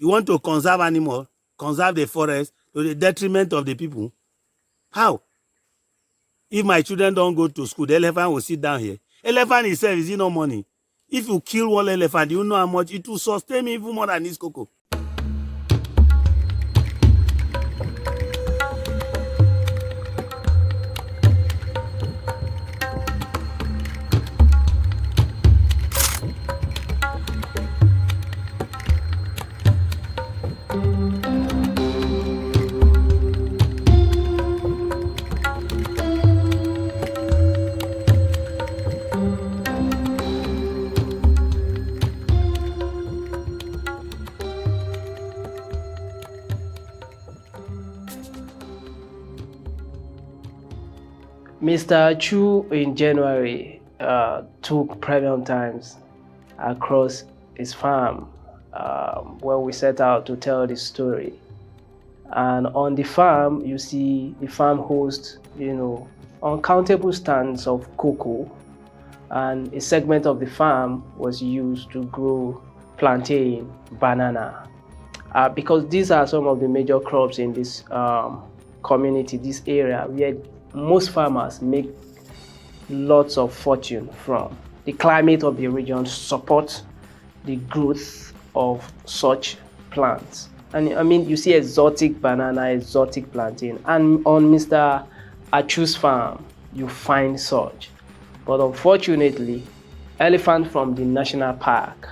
You want to conserve animals, conserve the forest to the detriment of the people? How? If my children don't go to school, the elephant will sit down here. Elephant itself, is no money? If you kill one elephant, you know how much it will sustain me even more than this cocoa. Mr. Achu in January took previous times across his farm where we set out to tell the story. And on the farm, you see the farm hosts, uncountable stands of cocoa, and a segment of the farm was used to grow plantain, banana, because these are some of the major crops in this community, this area, where most farmers make lots of fortune from. The climate of the region supports the growth of such plants. And I mean, you see exotic banana, exotic plantain, and on Mr. Achu's farm, you find such. But unfortunately, elephants from the national park,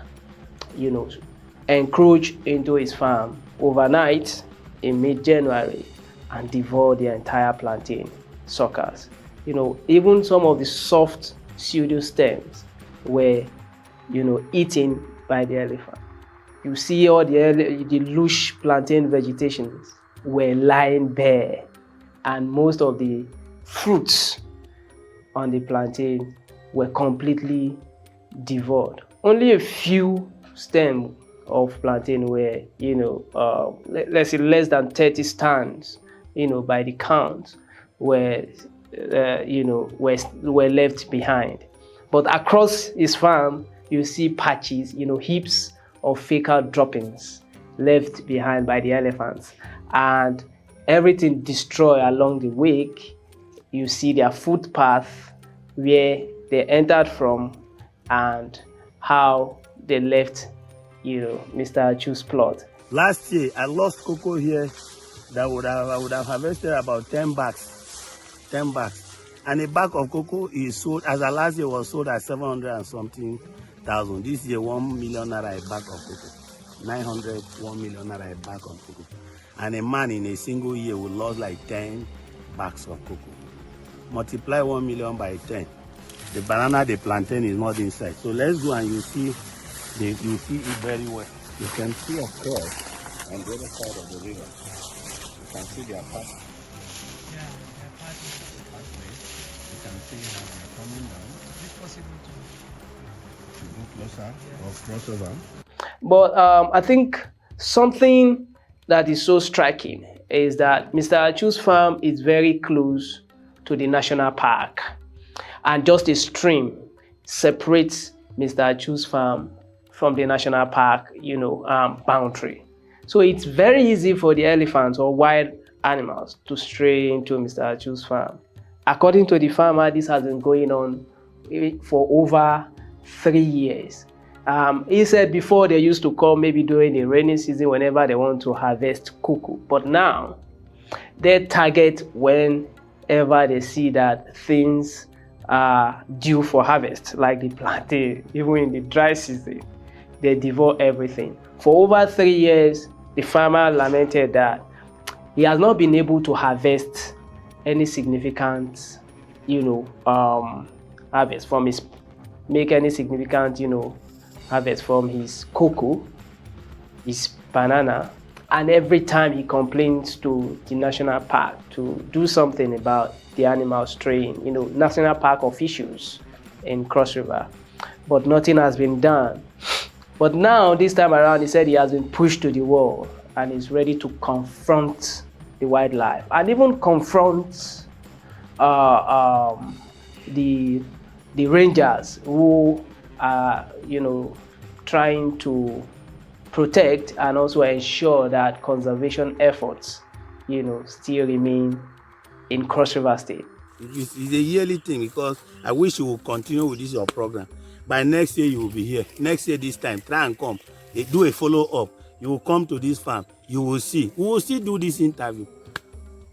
encroach into his farm overnight in mid-January and devour the entire plantain suckers. Even some of the soft pseudo stems were, eaten by the elephant. You see all the lush plantain vegetations were lying bare, and most of the fruits on the plantain were completely devoured. Only a few stems of plantain were, let's say less than 30 stands, by the count, were left behind. But across his farm, you see patches, heaps of fecal droppings left behind by the elephants, and everything destroyed along the way. You see their footpath where they entered from and how they left, Mr. Achu's plot. Last year, I lost cocoa here that I would have harvested about 10 bags. 10 bags. And a bag of cocoa is sold, as the last year was sold at 700 and something thousand. This year, 1 million naira a bag of cocoa. 900, 1 million naira a bag of cocoa. And a man in a single year will lose like 10 bags of cocoa. Multiply 1 million by 10. The banana, the plantain is not inside. So let's go and you see it very well. You can see of course on the other side of the river. You can see their path. Yeah, their pathway. You can see how they're coming down. Is it possible to go closer or crossover? But I think something that is so striking is that Mr. Achu's farm is very close to the national park, and just a stream separates Mr. Achu's farm from the national park, boundary. So it's very easy for the elephants or wild animals to stray into Mr. Achu's farm. According to the farmer, this has been going on for over 3 years. He said before they used to come maybe during the rainy season whenever they want to harvest cocoa, but now they target whenever they see that things are due for harvest, like the plantain. Even in the dry season, they devour everything. For over 3 years, the farmer lamented that he has not been able to harvest any significant, harvest from his, make any significant, harvest from his cocoa, his banana, and every time he complains to the national park to do something about the animal straying, national park officials in Cross River, but nothing has been done. But now, this time around, he said he has been pushed to the wall and is ready to confront the wildlife and even confront the rangers who are, trying to protect and also ensure that conservation efforts, still remain in Cross River State? It's a yearly thing, because I wish you will continue with this your program. By next year you will be here. Next year this time, try and come. Do a follow-up. You will come to this farm. You will see. We will still do this interview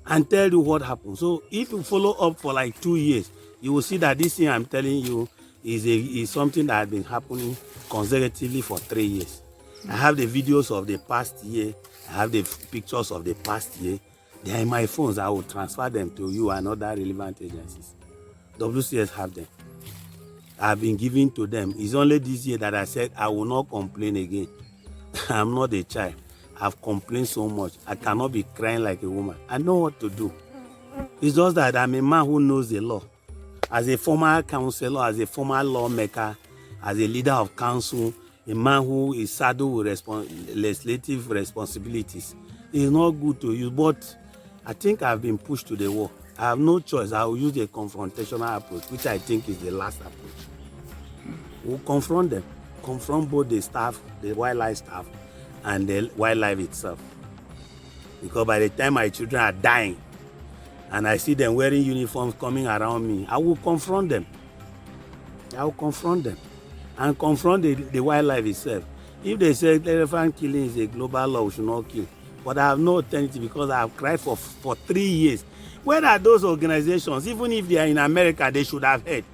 and tell you what happened. So if you follow up for like 2 years, you will see that this thing I'm telling you is something that has been happening consecutively for 3 years. I have the videos of the past year. I have the pictures of the past year. They are in my phones. I will transfer them to you and other relevant agencies. WCS have them. I have been giving to them. It's only this year that I said I will not complain again. I'm not a child. I've complained so much. I cannot be crying like a woman. I know what to do. It's just that I'm a man who knows the law. As a former counselor, as a former lawmaker, as a leader of council, a man who is saddled with legislative responsibilities, it's not good to use. But I think I've been pushed to the wall. I have no choice. I will use a confrontational approach, which I think is the last approach. We'll confront them. Confront both the staff, the wildlife staff, and the wildlife itself. Because by the time my children are dying, and I see them wearing uniforms coming around me, I will confront them. I will confront them. And confront the wildlife itself. If they say elephant killing is a global law, we should not kill. But I have no alternative, because I have cried for 3 years. Where are those organizations? Even if they are in America, they should have heard.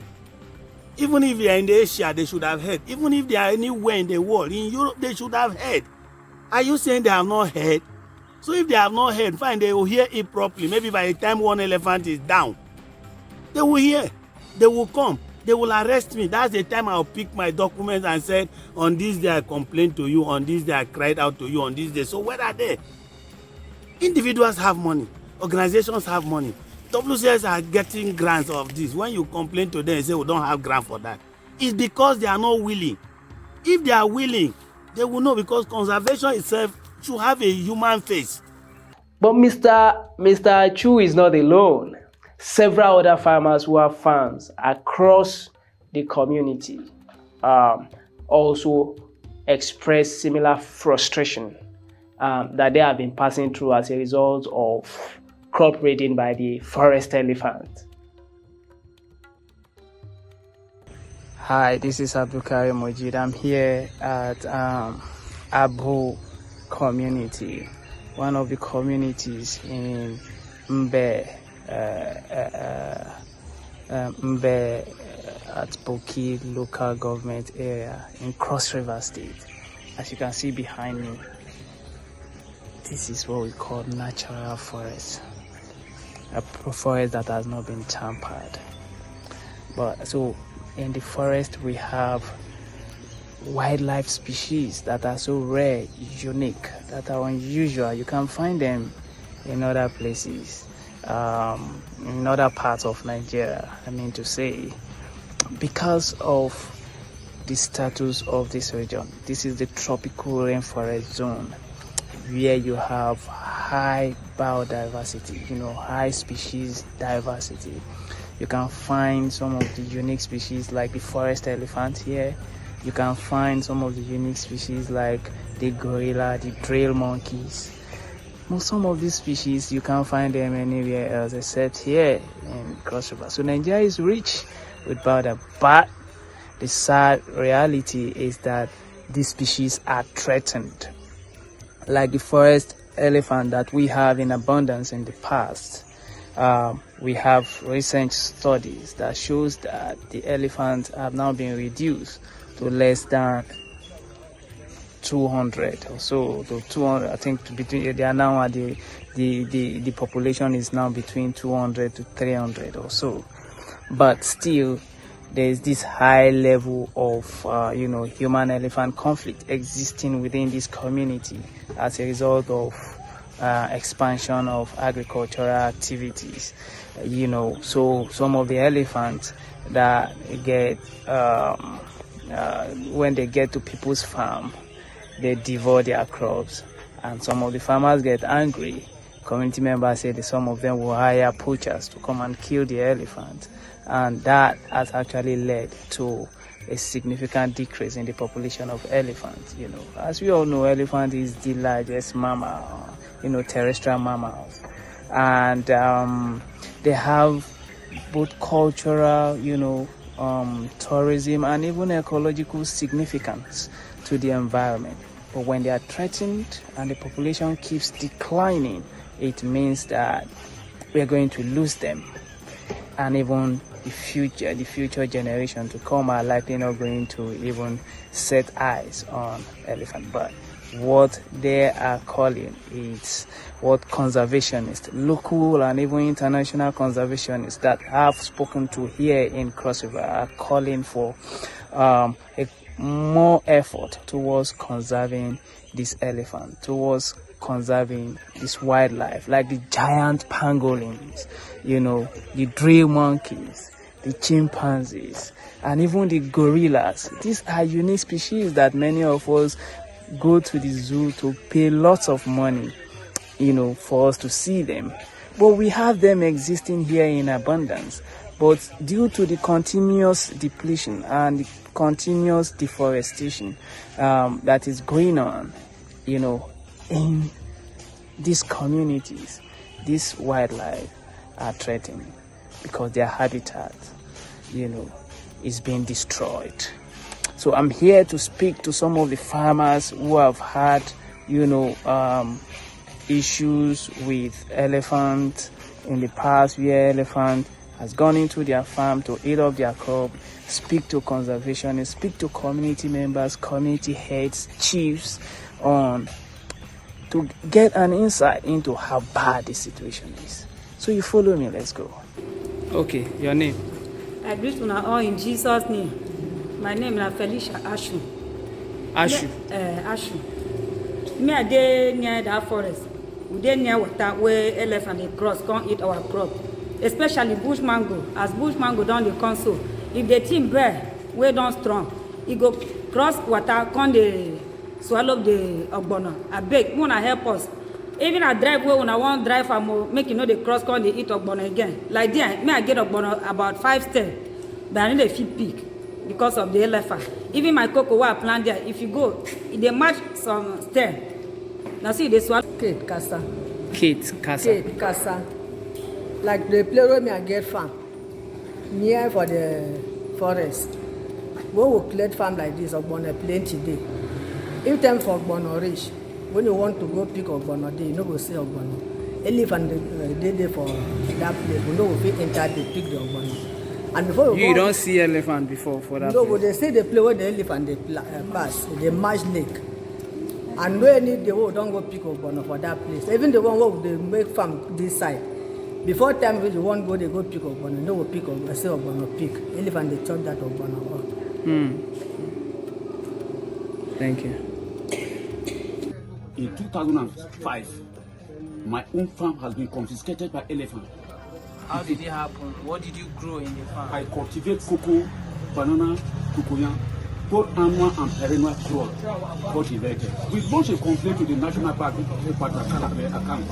Even if they are in Asia, they should have heard. Even if they are anywhere in the world, in Europe, they should have heard. Are you saying they have not heard? So if they have not heard, fine, they will hear it properly. Maybe by the time one elephant is down, they will hear. They will come. They will arrest me. That's the time I'll pick my documents and say, on this day I complained to you, on this day I cried out to you, on this day. So where are they? Individuals have money. Organizations have money. WCS are getting grants of this. When you complain to them and say, we don't have grant for that, it's because they are not willing. If they are willing, they will know, because conservation itself should have a human face. But Mr. Achu is not alone. Several other farmers who have farms across the community also express similar frustration that they have been passing through as a result of crop raiding by the forest elephant. Hi, this is Abdulkarim Mojid. I'm here at Abu community, one of the communities in Mbe at Boki local government area in Cross River State. As you can see behind me, this is what we call natural forest, a forest that has not been tampered. But so in the forest we have wildlife species that are so rare, unique, that are unusual. You can find them in other places, in other parts of Nigeria, I mean to say, because of the status of this region. This is the tropical rainforest zone, where you have high biodiversity, high species diversity. You can find some of the unique species like the forest elephant here. You can find some of the unique species like the gorilla, the trail monkeys. Some of these species, you can't find them anywhere else except here in Cross River. So Nigeria is rich with biodiversity, but the sad reality is that these species are threatened. Like the forest elephant that we have in abundance in the past. We have recent studies that shows that the elephants have now been reduced to less than 200 or so. To 200, I think between they are now at the population is now between 200 to 300 or so. But still, there is this high level of human elephant conflict existing within this community as a result of expansion of agricultural activities. So some of the elephants that get when they get to people's farm, they devour their crops, and some of the farmers get angry. Community members say that some of them will hire poachers to come and kill the elephant, and that has actually led to a significant decrease in the population of elephants. As we all know, elephant is the largest mammal, terrestrial mammals, and they have both cultural, tourism, and even ecological significance to the environment. But when they are threatened and the population keeps declining, it means that we are going to lose them, and even the future generation to come are likely not going to even set eyes on elephant. But what they are calling is what conservationists, local and even international conservationists that have spoken to here in Cross River, are calling for a more effort towards conserving this elephant, towards conserving this wildlife, like the giant pangolins, the drill monkeys, the chimpanzees, and even the gorillas. These are unique species that many of us go to the zoo to pay lots of money, for us to see them. But we have them existing here in abundance. But due to the continuous depletion and the continuous deforestation that is going on, in these communities, this wildlife are threatened because their habitat, is being destroyed. So I'm here to speak to some of the farmers who have had, issues with elephant in the past, where elephant has gone into their farm to eat up their crop. Speak to conservationists, speak to community members, community heads, chiefs, to get an insight into how bad the situation is. So you follow me, let's go. Okay, your name? I greet you all in Jesus' name. My name is Felicia Achu. Achu? Achu. Me I dey near that forest. We dey near water where elephant dey cross, come eat our crop. Especially bush mango. As bush mango don dey come so, if the team bear wey don strong, e go cross water, come dey swallow the ogbono. Abeg, una help us. Even I drive where una wan drive am, make e no dey cross, come dey eat ogbono again. Like there, me I get ogbono about 5 steps, but I no dey fit pick because of the elephant. Even my cocoa wey I plant there, if you go, e dey match some stem. Now see, they swallow. Kate Kasa. Kate Kasa. Kate Kasa. Like the place where me I get farm, near for the forest. When we clear farm like this, ogbono plenty dey. If time for ogbono reach, when you want to go pick ogbono dey, you no go see ogbono. Elephant dey there for that place. We no go fit enter dey pick the ogbono. And before you don't see elephant before for that. No, but they say the place where the elephant dey pass, the marsh lake. And no any the way don't go pick ogbono for that place. Even the one where they make farm this side. Before time when you want go, they go pick ogbono. No go pick ogbono, say ogbono pick. Elephant they chop that ogbono out. Thank you. In 2005, my own farm has been confiscated by elephant. How did it happen? What did you grow in the farm? I cultivate cocoa, banana, cocoa, both annual and perennial crop cultivated. We launched a complaint to the National Park account.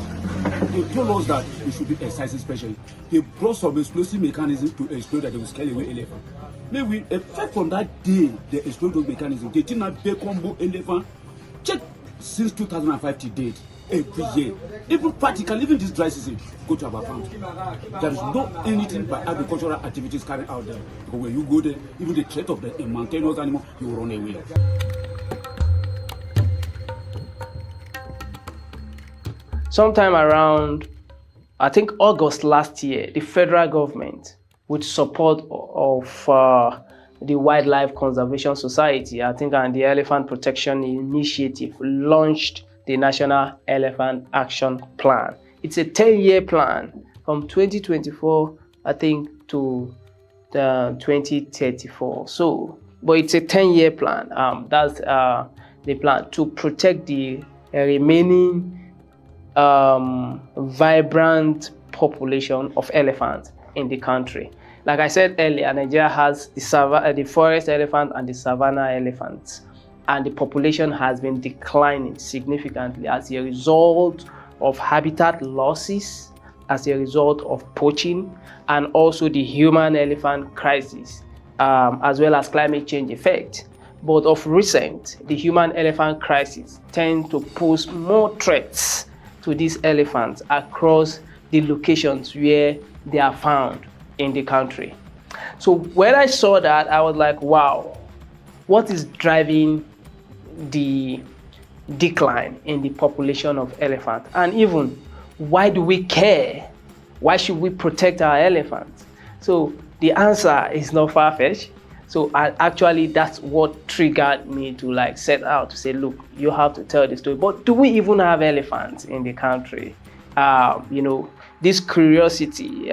They told us that we should be excising special. They brought some explosive mechanism to explode that they will scare away elephant. Maybe effect from that day they explode those mechanisms. They did not pay combo elephant. Check since 2005 to date. Every year, even practically, even this dry season, go to our farm. There is no anything but agricultural activities carried out there. Because when you go there, even the threat of the mountainous animal, you run away. Sometime around, I think August last year, the federal government, with support of the Wildlife Conservation Society, I think, and the Elephant Protection Initiative, launched the National Elephant Action Plan. It's a 10-year plan from 2024, I think, to 2034. So, but it's a 10-year plan. That's the plan to protect the remaining vibrant population of elephants in the country. Like I said earlier, Nigeria has the forest elephant and the savanna elephants, and the population has been declining significantly as a result of habitat losses, as a result of poaching, and also the human elephant crisis as well as climate change effect. But of recent, the human-elephant crisis tends to pose more threats to these elephants across the locations where they are found in the country. So when I saw that, I was like, wow, what is driving the decline in the population of elephants? And even, why do we care? Why should we protect our elephants? So the answer is not far-fetched. So actually, that's what triggered me to like set out to say, look, you have to tell the story. But do we even have elephants in the country? This curiosity,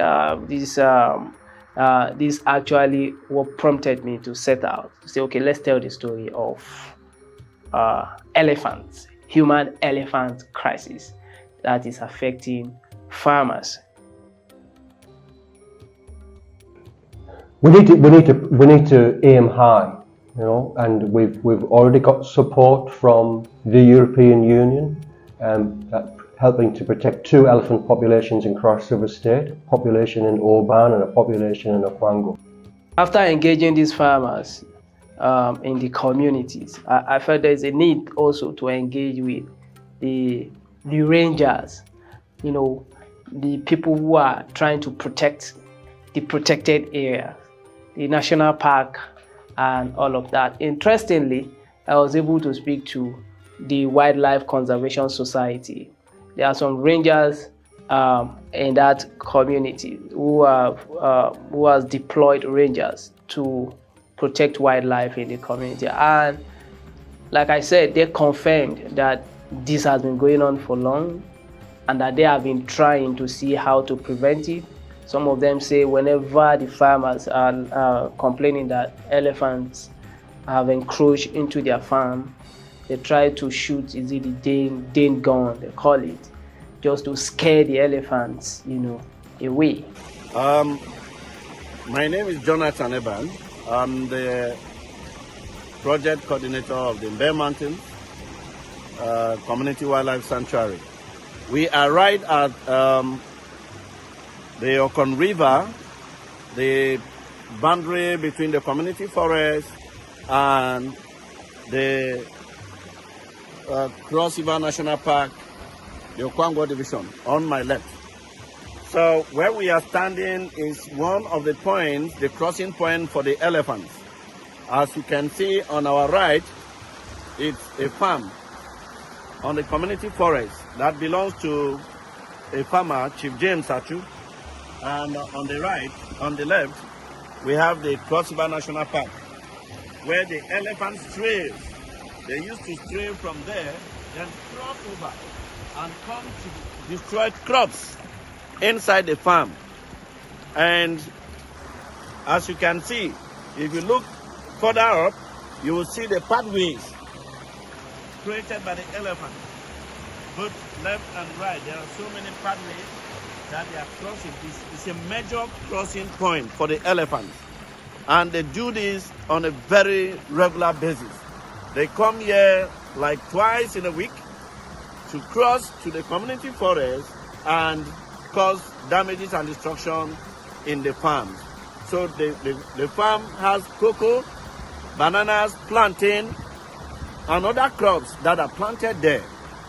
this actually what prompted me to set out to say, okay, let's tell the story of elephants, human-elephant crisis that is affecting farmers. We need to aim high, and we've already got support from the European Union, helping to protect 2 elephant populations in Cross River State, a population in Oban and a population in Okwango. After engaging these farmers in the communities, I felt there's a need also to engage with the rangers, the people who are trying to protect the protected area, the national park, and all of that. Interestingly, I was able to speak to the Wildlife Conservation Society. There are some rangers in that community who has deployed rangers to protect wildlife in the community. And like I said, they confirmed that this has been going on for long and that they have been trying to see how to prevent it. Some of them say whenever the farmers are complaining that elephants have encroached into their farm, they try to shoot, is it the Dane gun, they call it, just to scare the elephants, away. My name is Jonathan Eban. I'm the project coordinator of the Mbe Mountains Community Wildlife Sanctuary. We are right at the Okon River, the boundary between the community forest and the Cross River National Park, the Okwango Division, on my left. So where we are standing is one of the points, the crossing point for the elephants. As you can see on our right, it's a farm on the community forest that belongs to a farmer, Chief James Achu. And on the right, on the left, we have the Cross River National Park, where the elephants stray. They used to stray from there, then cross over and come to destroy crops inside the farm. And as you can see, if you look further up, you will see the pathways created by the elephant, both left and right. There are so many pathways that they are crossing. It's a major crossing point for the elephants. And they do this on a very regular basis. They come here like twice in a week to cross to the community forest and cause damages and destruction in the farms. So the farm has cocoa, bananas, plantain, and other crops that are planted there.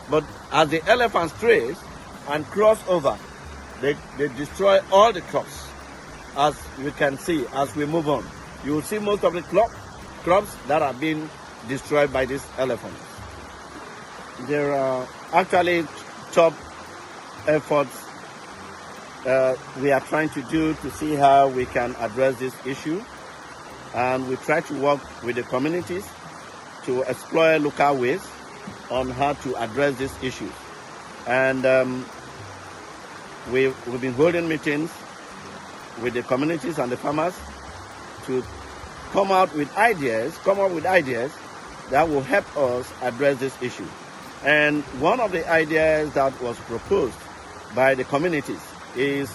But as the elephants stray and cross over, they destroy all the crops, as you can see as we move on. You will see most of the crops that are being destroyed by these elephants. There are actually top efforts we are trying to do to see how we can address this issue. And we try to work with the communities to explore local ways on how to address this issue. And we've been holding meetings with the communities and the farmers to come up with ideas that will help us address this issue. And one of the ideas that was proposed by the communities is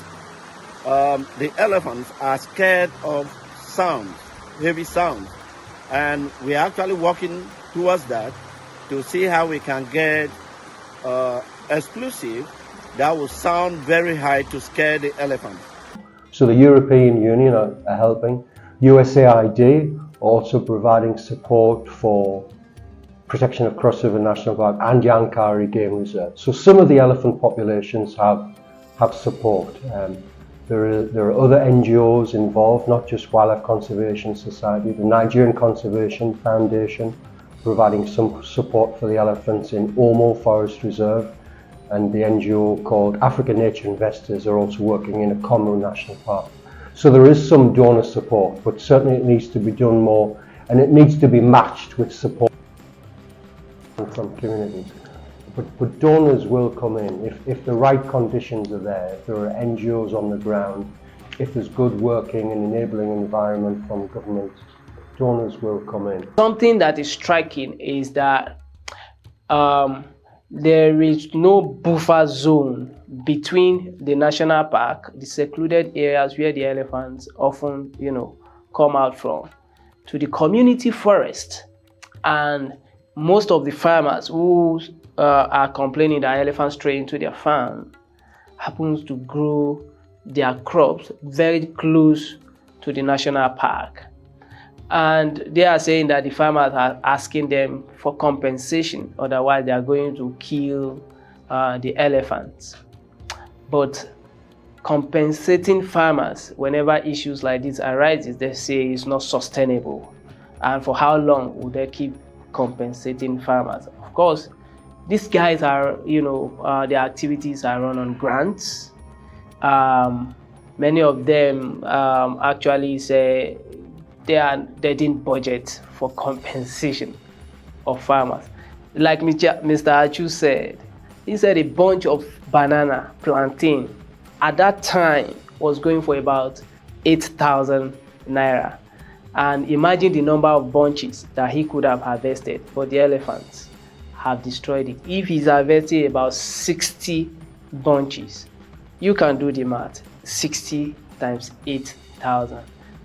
the elephants are scared of sounds, heavy sounds. And we are actually working towards that to see how we can get explosive that will sound very high to scare the elephant. So the European Union are helping. USAID also providing support for protection of Cross River National Park and Yankari Game Reserve. So some of the elephant populations have support. There are other NGOs involved, not just Wildlife Conservation Society, the Nigerian Conservation Foundation providing some support for the elephants in Omo Forest Reserve, and the NGO called African Nature Investors are also working in a Congo National Park. So there is some donor support, but certainly it needs to be done more, and it needs to be matched with support from communities. But donors will come in if the right conditions are there, if there are NGOs on the ground, if there's good working and enabling environment from government, donors will come in. Something that is striking is that there is no buffer zone between the national park, the secluded areas where the elephants often, come out from, to the community forest. And most of the farmers who are complaining that elephants stray into their farm happens to grow their crops very close to the national park. And they are saying that the farmers are asking them for compensation, otherwise they are going to kill the elephants. But compensating farmers whenever issues like this arises, they say it's not sustainable. And for how long would they keep compensating farmers? Of course, these guys are, their activities are run on grants. Many of them actually say they didn't budget for compensation of farmers. Like Mr. Achu said, he said a bunch of banana plantain at that time was going for about 8,000 naira. And imagine the number of bunches that he could have harvested, but the elephants have destroyed it. If he's harvesting about 60 bunches, you can do the math. 60 times 8,000,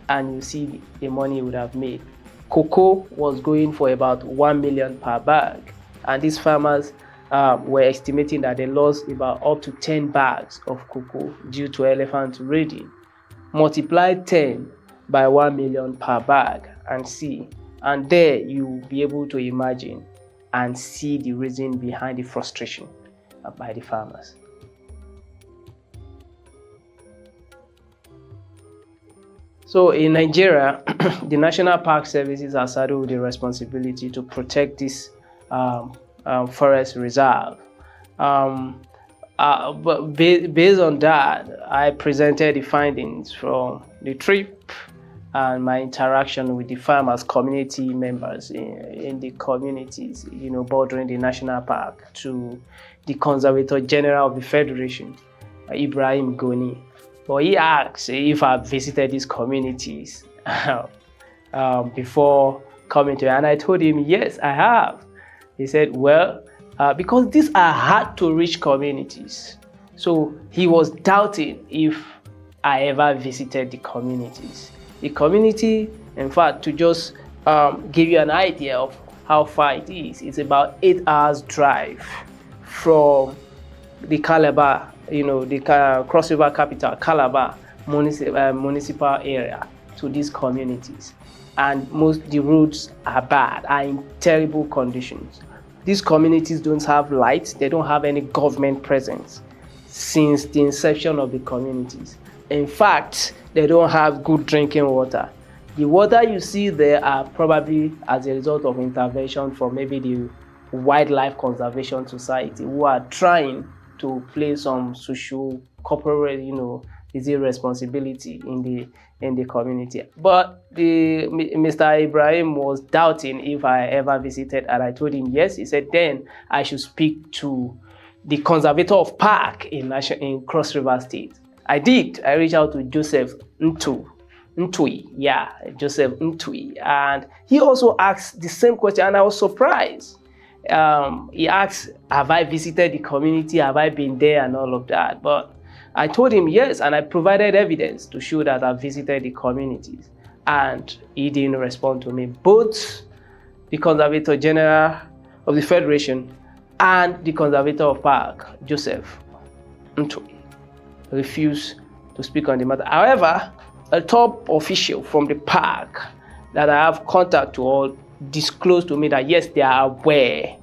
and you see the money he would have made. Cocoa was going for about 1 million per bag, and these farmers were estimating that they lost about up to 10 bags of cocoa due to elephant raiding. Multiply 10 by 1 million per bag and see, and there you'll be able to imagine and see the reason behind the frustration by the farmers. So in Nigeria, the National Park Services are saddled with the responsibility to protect this forest reserve. But based on that, I presented the findings from the trip and my interaction with the farmers, community members in the communities, bordering the national park, to the Conservator General of the Federation, Ibrahim Goni. But he asked if I visited these communities before coming to it, and I told him, yes, I have. He said, well, because these are hard to reach communities. So he was doubting if I ever visited the communities. The community, in fact, to just give you an idea of how far it is, it's about 8 hours drive from the Calabar, the Cross River capital, Calabar municipal area, to these communities. And the roads are bad, are in terrible conditions. These communities don't have lights, they don't have any government presence since the inception of the communities. In fact, they don't have good drinking water. The water you see there are probably as a result of intervention from maybe the Wildlife Conservation Society, who are trying to play some social, corporate, responsibility in the community. But Mr. Ibrahim was doubting if I ever visited, and I told him yes. He said then I should speak to the Conservator of Park in Cross River State. I did. I reached out to Joseph Ntui, Joseph Ntui, and he also asked the same question, and I was surprised. He asked, have I visited the community? Have I been there and all of that? But I told him yes, and I provided evidence to show that I visited the communities, and he didn't respond to me. Both the Conservator General of the Federation and the Conservator of Park, Joseph Ntui, refused to speak on the matter. However, a top official from the park that I have contact to or disclosed to me that yes, they are aware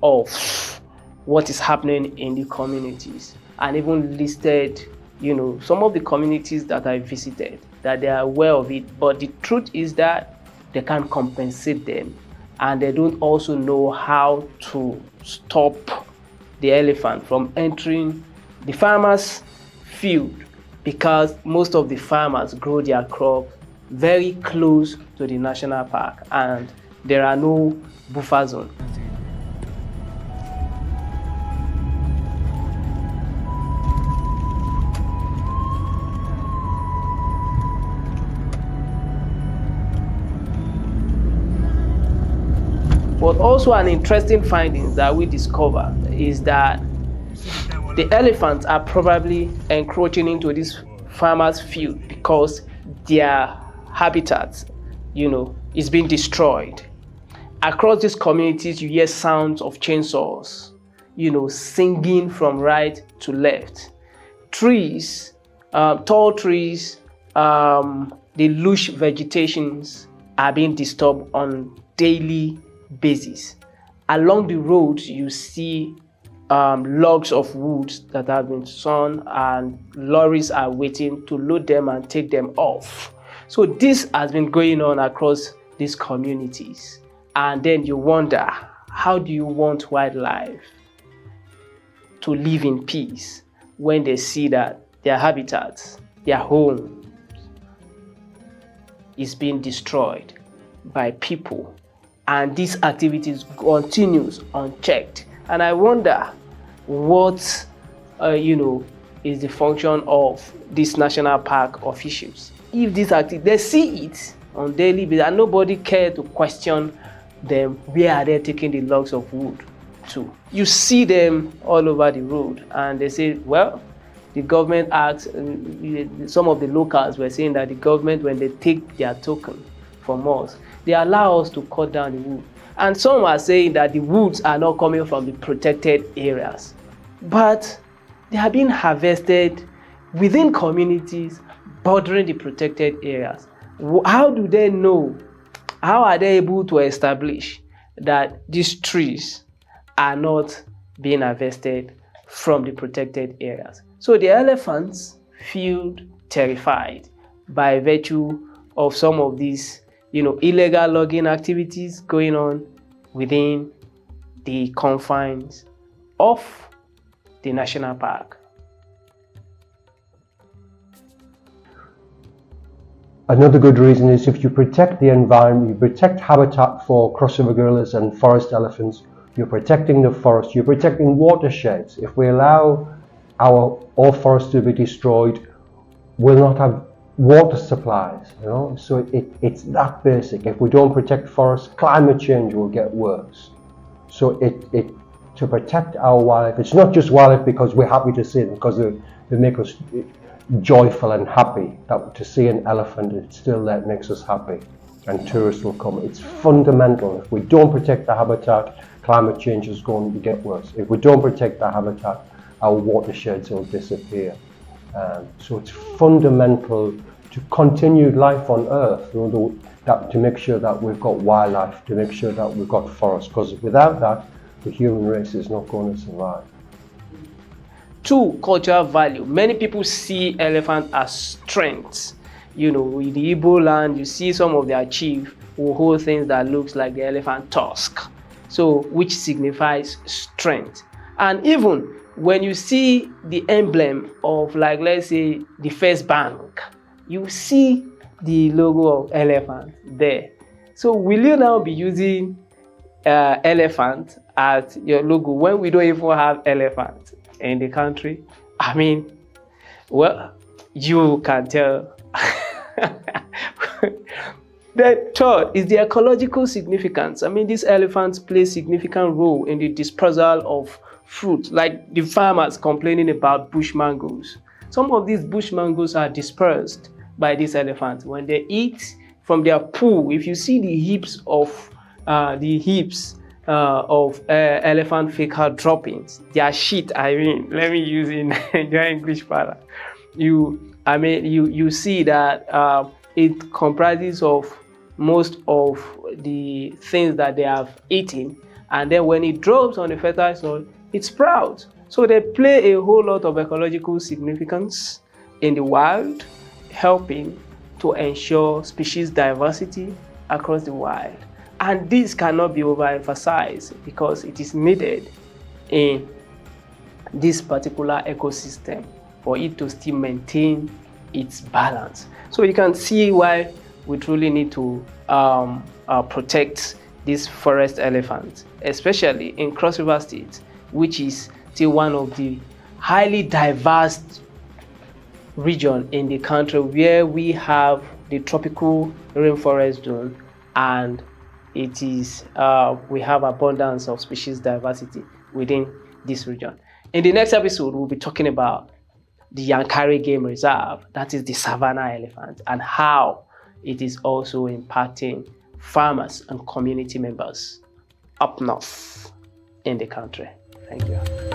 of what is happening in the communities, and even listed, some of the communities that I visited, that they are aware of it. But the truth is that they can't compensate them, and they don't also know how to stop the elephant from entering the farmers' field, because most of the farmers grow their crop very close to the national park and there are no buffer zones. But also an interesting finding that we discovered is that the elephants are probably encroaching into this farmers' field because their habitat, is being destroyed. Across these communities, you hear sounds of chainsaws, singing from right to left. Trees, tall trees, the lush vegetations are being disturbed on daily basis. Along the roads, you see logs of wood that have been sawn, and lorries are waiting to load them and take them off. So this has been going on across these communities. And then you wonder, how do you want wildlife to live in peace when they see that their habitats, their home is being destroyed by people, and these activities continues unchecked? And I wonder what is the function of these national park officials. If these activities, they see it on daily basis and nobody cares to question them, where are they taking the logs of wood to? You see them all over the road and they say, well, the government acts, some of the locals were saying that the government, when they take their token from us, they allow us to cut down the wood. And some are saying that the woods are not coming from the protected areas, but they are being harvested within communities bordering the protected areas. How do they know? How are they able to establish that these trees are not being harvested from the protected areas? So the elephants feel terrified by virtue of some of these, illegal logging activities going on within the confines of the national park. Another good reason is if you protect the environment, you protect habitat for crossover gorillas and forest elephants, you're protecting the forest, you're protecting watersheds. If we allow all forests to be destroyed, we'll not have water supplies, so it's that basic. If we don't protect forests, climate change will get worse. So to protect our wildlife, it's not just wildlife because we're happy to see them, because they make us joyful and happy. That to see an elephant, it still that makes us happy, and tourists will come. It's fundamental. If we don't protect the habitat, climate change is going to get worse. If we don't protect the habitat, our watersheds will disappear. So it's fundamental to continued life on Earth, to make sure that we've got wildlife, to make sure that we've got forests, because without that, the human race is not going to survive. 2, cultural value. Many people see elephant as strength. In the Igbo land, you see some of their chiefs who hold things that looks like the elephant tusk, so which signifies strength. And even when you see the emblem of, like, let's say, the First Bank, you see the logo of elephant there. So will you now be using elephant as your logo when we don't even have elephant in the country? I mean, well, you can tell. The third is the ecological significance. I mean, these elephants play a significant role in the dispersal of fruit, like the farmers complaining about bush mangoes. Some of these bush mangoes are dispersed by these elephants. When they eat from their poo, if you see the heaps of elephant fecal droppings, their shit, let me use in your English parlance, I mean, you see that it comprises of most of the things that they have eaten, and then when it drops on the fertile soil, it sprouts. So they play a whole lot of ecological significance in the wild, helping to ensure species diversity across the wild. And this cannot be overemphasized because it is needed in this particular ecosystem for it to still maintain its balance. So you can see why we truly need to protect this forest elephant, especially in Cross River State, which is still one of the highly diverse region in the country, where we have the tropical rainforest zone, and it is we have abundance of species diversity within this region. In the next episode, we'll be talking about the Yankari Game Reserve, that is the savanna elephant, and how it is also impacting farmers and community members up north in the country. Thank you.